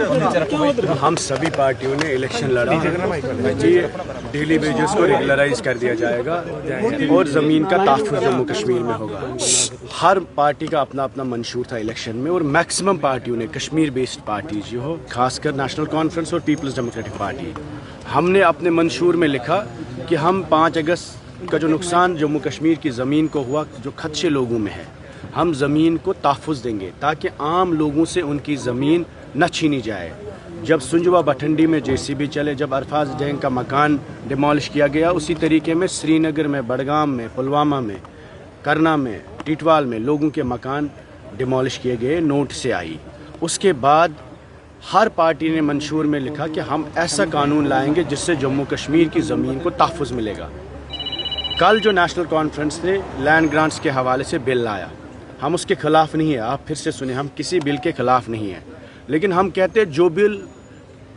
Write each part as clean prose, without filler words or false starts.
हम सभी पार्टियों ने इलेक्शन लड़ा जी, डेली वेजेस को रेगुलराइज कर दिया जाएगा और ज़मीन का तहफ़्फ़ुज़ जम्मू कश्मीर में होगा। हर पार्टी का अपना अपना मंशूर था इलेक्शन में और मैक्सिमम पार्टियों ने, कश्मीर बेस्ड पार्टी जो हो, खासकर नेशनल कॉन्फ्रेंस और पीपल्स डेमोक्रेटिक पार्टी, हमने अपने मंशूर में लिखा कि हम 5 अगस्त का जो नुकसान जम्मू कश्मीर की ज़मीन को हुआ, जो खदशे लोगों में है, हम ज़मीन को तहफ़्फ़ुज़ देंगे ताकि आम लोगों से उनकी ज़मीन न छीनी जाए। जब सुंजवा बठंडी में JCB चले, जब अरफाज डैंग का मकान डिमोलिश किया गया, उसी तरीके में श्रीनगर में, बडगाम में, पुलवामा में, करना में, टिटवाल में लोगों के मकान डिमोलिश किए गए, नोट से आई। उसके बाद हर पार्टी ने मंशूर में लिखा कि हम ऐसा कानून लाएंगे जिससे जम्मू कश्मीर की ज़मीन को तहफ़्फ़ुज़ मिलेगा। कल जो नेशनल कॉन्फ्रेंस ने लैंड ग्रांट्स के हवाले से बिल लाया, हम उसके ख़िलाफ़ नहीं है, आप फिर से सुने, हम किसी बिल के ख़िलाफ़ नहीं है, लेकिन हम कहते हैं जो बिल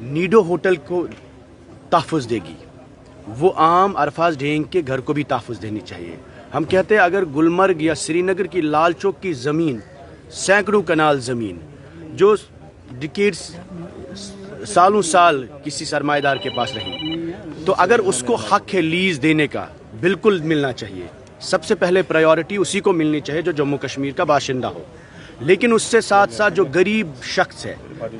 नीडो होटल को तहफ़्फ़ुज़ देगी वो आम अरफाज ढेंग के घर को भी तहफ़्फ़ुज़ देनी चाहिए। हम कहते हैं अगर गुलमर्ग या श्रीनगर की लाल चौक की ज़मीन, सैकड़ों कनाल ज़मीन जो डिकेड्स, सालों साल किसी सरमाएदार के पास रही, तो अगर उसको हक है लीज़ देने का, बिल्कुल मिलना चाहिए। सबसे पहले प्रायोरिटी उसी को मिलनी चाहिए जो जम्मू कश्मीर का बाशिंदा हो। लेकिन उससे साथ साथ जो गरीब शख्स है,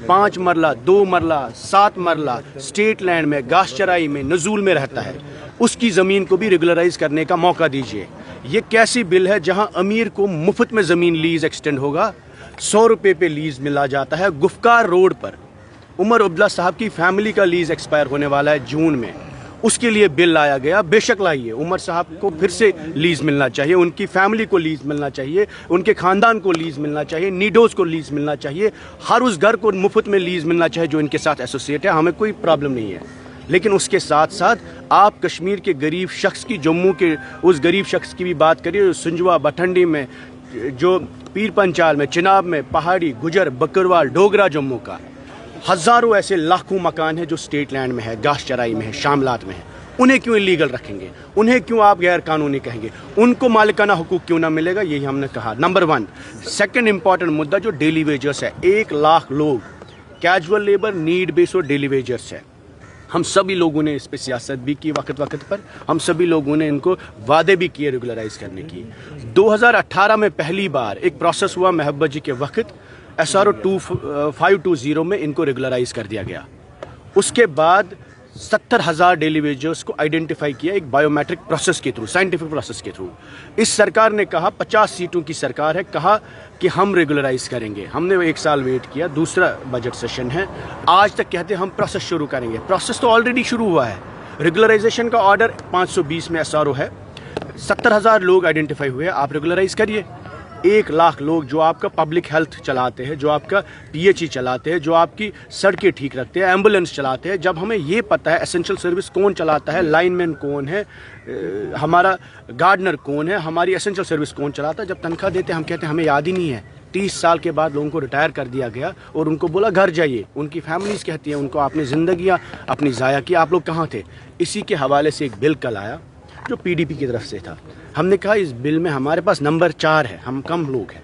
5 मरला, 2 मरला, 7 मरला स्टेट लैंड में, गाश चराई में, नजूल में रहता है, उसकी ज़मीन को भी रेगुलराइज करने का मौका दीजिए। ये कैसी बिल है जहां अमीर को मुफ्त में ज़मीन लीज एक्सटेंड होगा, 100 रुपये पे लीज मिला जाता है। गुफकार रोड पर उमर अब्दुल्ला साहब की फैमिली का लीज एक्सपायर होने वाला है जून में, उसके लिए बिल लाया गया। बेशक लाइए, उमर साहब को फिर से लीज मिलना चाहिए, उनकी फैमिली को लीज मिलना चाहिए, उनके खानदान को लीज मिलना चाहिए, नीडोज को लीज मिलना चाहिए, हर उस घर को मुफ्त में लीज मिलना चाहिए जो इनके साथ एसोसिएट है। हमें कोई प्रॉब्लम नहीं है, लेकिन उसके साथ साथ आप कश्मीर के गरीब शख्स की, जम्मू के उस गरीब शख्स की भी बात करिए जो सुंजवा बठंडी में, जो पीर पंचाल में, चिनाब में, पहाड़ी, गुजर, बकरवाल, डोगरा जम्मू का हज़ारों ऐसे लाखों मकान हैं जो स्टेट लैंड में है, गाश चराई में है, शामलात में है। उन्हें क्यों इलीगल रखेंगे? उन्हें क्यों आप गैर कानूनी कहेंगे? उनको मालिकाना हुकूक क्यों ना मिलेगा? यही हमने कहा। नंबर 1। सेकंड इंपॉर्टेंट मुद्दा जो डेली वेजर्स है, 1 लाख लोग कैजुअल लेबर, नीड बेस और डेली वेजर्स है। हम सभी लोगों ने इस पर सियासत भी की वक्त वक्त पर, हम सभी लोगों ने इनको वादे भी किए रेगुलराइज करने की। 2018 में पहली बार एक प्रोसेस हुआ महबूबा जी के वक्त, SRO 2520 में इनको रेगुलराइज कर दिया गया। उसके बाद 70,000 डेली वेजर्स को आइडेंटिफाई किया एक बायोमेट्रिक प्रोसेस के थ्रू, साइंटिफिक प्रोसेस के थ्रू। इस सरकार ने कहा, 50 सीटों की सरकार है, कहा कि हम रेगुलराइज करेंगे। हमने 1 साल वेट किया, दूसरा बजट सेशन है, आज तक कहते हैं हम प्रोसेस शुरू करेंगे। प्रोसेस तो ऑलरेडी शुरू हुआ है। रेगुलराइजेशन का ऑर्डर 520 में SRO है, 70,000 लोग आइडेंटिफाई हुए हैं, आप रेगुलराइज करिए। 1 लाख लोग जो आपका पब्लिक हेल्थ चलाते हैं, जो आपका PHE चलाते हैं, जो आपकी सड़कें ठीक रखते हैं, एम्बुलेंस चलाते हैं, जब हमें ये पता है एसेंशियल सर्विस कौन चलाता है, लाइनमैन कौन है, हमारा गार्डनर कौन है, हमारी एसेंशियल सर्विस कौन चलाता है, जब तनख्वाह देते हैं हम कहते हैं हमें याद ही नहीं है। 30 साल के बाद लोगों को रिटायर कर दिया गया और उनको बोला घर जाइए। उनकी फैमिलीज कहती हैं उनको आपने ज़िंदगियाँ अपनी ज़ाया की, आप लोग कहाँ थे? इसी के हवाले से एक बिल कल आया जो PDP की तरफ से था। हमने कहा इस बिल में हमारे पास नंबर 4 है, हम कम लोग हैं,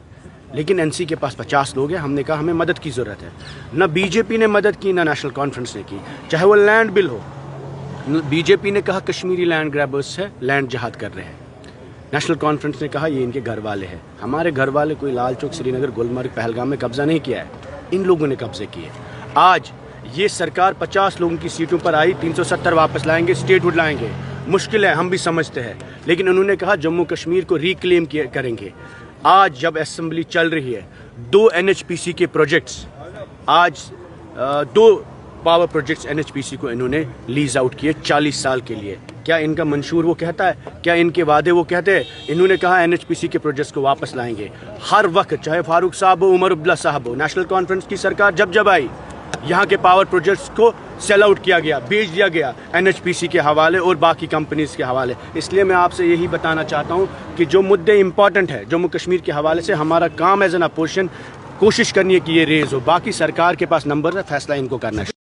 लेकिन NC के पास 50 लोग हैं। हमने कहा हमें मदद की ज़रूरत है। न BJP ने मदद की, न नेशनल कॉन्फ्रेंस ने की, चाहे वो लैंड बिल हो। BJP ने कहा कश्मीरी लैंड ग्रैबर्स है, लैंड जहाद कर रहे हैं। नेशनल कॉन्फ्रेंस ने कहा ये इनके घर वाले हैं। हमारे घर वाले कोई लाल चौक, श्रीनगर, गुलमर्ग, पहलगाम में कब्जा नहीं किया है, इन लोगों ने कब्जे किए। आज ये सरकार 50 लोगों की सीटों पर आई, 370 वापस लाएंगे, स्टेटहुड लाएंगे। मुश्किल है, हम भी समझते हैं, लेकिन उन्होंने कहा जम्मू कश्मीर को रिक्लेम करेंगे। आज जब असेंबली चल रही है, 2 NHPC के प्रोजेक्ट्स, आज 2 पावर प्रोजेक्ट्स NHPC को इन्होंने लीज आउट किए 40 साल के लिए। क्या इनका मंशूर वो कहता है? क्या इनके वादे वो कहते हैं? इन्होंने कहा NHPC के प्रोजेक्ट्स को वापस लाएंगे। हर वक्त, चाहे फारूक साहब हो, उमर अब्दुल्ला साहब हो, नेशनल कॉन्फ्रेंस की सरकार जब आई, यहाँ के पावर प्रोजेक्ट्स को सेल आउट किया गया, बेच दिया गया NHPC के हवाले और बाकी कंपनीज के हवाले। इसलिए मैं आपसे यही बताना चाहता हूँ कि जो मुद्दे इंपॉर्टेंट है जम्मू कश्मीर के हवाले से, हमारा काम एज एन अपोजिशन कोशिश करनी है कि ये रेज हो। बाकी सरकार के पास नंबर है, फैसला इनको करना है।